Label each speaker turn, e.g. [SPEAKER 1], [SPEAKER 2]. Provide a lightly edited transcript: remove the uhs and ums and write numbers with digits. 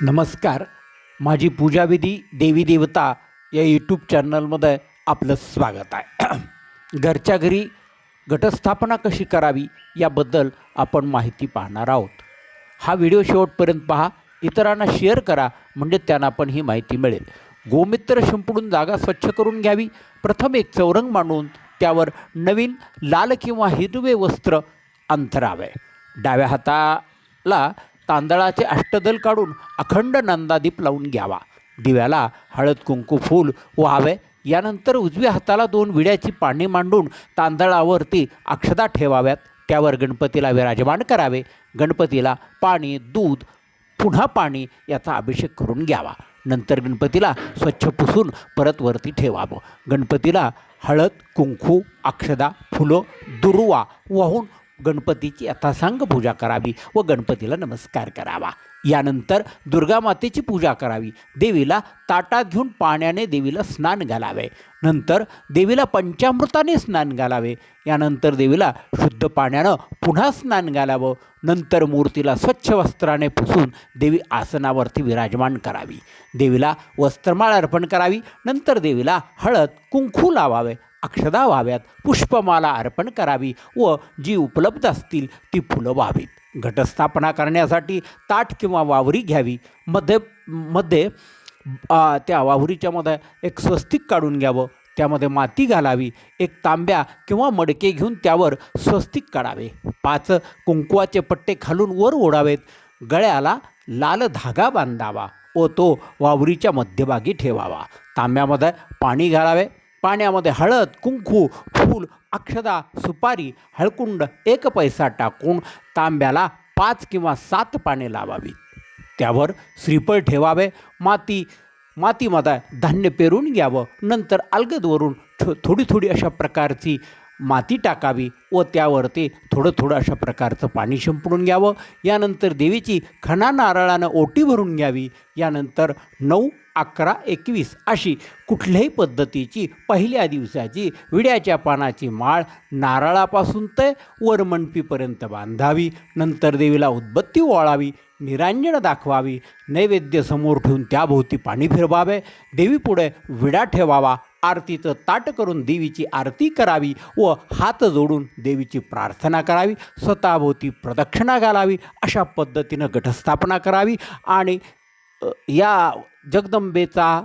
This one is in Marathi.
[SPEAKER 1] नमस्कार. माझी पूजाविधी देवी देवता या यूट्यूब चॅनलमध्ये आपलं स्वागत आहे. घरच्या घरी घटस्थापना कशी करावी याबद्दल आपण माहिती पाहणार आहोत. हा व्हिडिओ शेवटपर्यंत पहा, इतरांना शेअर करा म्हणजे त्यांना पण ही माहिती मिळेल. गोमूत्र शिंपडून जागा स्वच्छ करून घ्यावी. प्रथम एक चौरंग मांडून त्यावर नवीन लाल किंवा हिरवे वस्त्र अंथरावे. डाव्या हाताला तांदळाचे अष्टदल काढून अखंड नंदादीप लावून घ्यावा. दिव्याला हळद कुंकू फूल व्हावे. यानंतर उजव्या हाताला 2 विड्याची पाने मांडून तांदळावरती अक्षता ठेवाव्यात. त्यावर गणपतीला विराजमान करावे. गणपतीला पाणी, दूध, पुन्हा पाणी याचा अभिषेक करून घ्यावा. नंतर गणपतीला स्वच्छ पुसून परत वरती ठेवावं. गणपतीला हळद कुंकू अक्षदा फुलं दुर्वा वाहून गणपतीची यथासांग पूजा करावी व गणपतीला नमस्कार करावा. यानंतर दुर्गा मातेची पूजा करावी. देवीला ताटात घेऊन पाण्याने देवीला स्नान घालावे. नंतर देवीला पंचामृताने स्नान घालावे. यानंतर देवीला शुद्ध पाण्यानं पुन्हा स्नान घालावं. नंतर मूर्तीला स्वच्छ वस्त्राने पुसून देवी आसनावरती विराजमान करावी. देवीला वस्त्रमाळ अर्पण करावी. नंतर देवीला हळद कुंकू लावावे. अक्षदा व्हाव्यात. पुष्पमाला अर्पण करावी व जी उपलब्ध असतील ती फुलं व्हावीत. घटस्थापना करण्यासाठी ताट किंवा वावरी घ्यावी. मध्ये त्या वावरीच्यामध्ये एक स्वस्तिक काढून घ्यावं. त्यामध्ये माती घालावी. एक तांब्या किंवा मडके घेऊन त्यावर स्वस्तिक काढावे. 5 कुंकवाचे पट्टे खालून वर ओढावेत. गळ्याला लाल धागा बांधावा व तो वावरीच्या मध्यभागी ठेवावा. तांब्यामध्ये पाणी घालावे. पाण्यामध्ये हळद कुंकू फूल अक्षदा सुपारी हळकुंड 1 पैसा टाकून तांब्याला 5 किंवा 7 पाने लावावी. त्यावर श्रीफळ ठेवावे. मातीमध्ये धान्य पेरून घ्यावं. नंतर अलगदवरून थोडी थोडी अशा प्रकारची माती टाकावी व त्यावरती थोडं अशा प्रकारचं पाणी शिंपडून घ्यावं. यानंतर देवीची खणा नारळानं ओटी भरून घ्यावी. यानंतर 9, 11, 21 अशी कुठल्याही पद्धतीची पहिल्या दिवसाची विड्याच्या पानाची माळ नारळापासून ते वरमंडपीपर्यंत बांधावी. नंतर देवीला उदबत्ती ओवाळावी. निरांजन दाखवावी. नैवेद्य समोर ठेवून त्याभोवती पाणी फिरवावे. देवीपुढे विडा ठेवावा. आरतीचं ताट करून देवीची आरती करावी व हात जोडून देवीची प्रार्थना करावी. स्वतःभोवती प्रदक्षिणा घालावी. अशा पद्धतीनं घटस्थापना करावी आणि या जगदंबेचा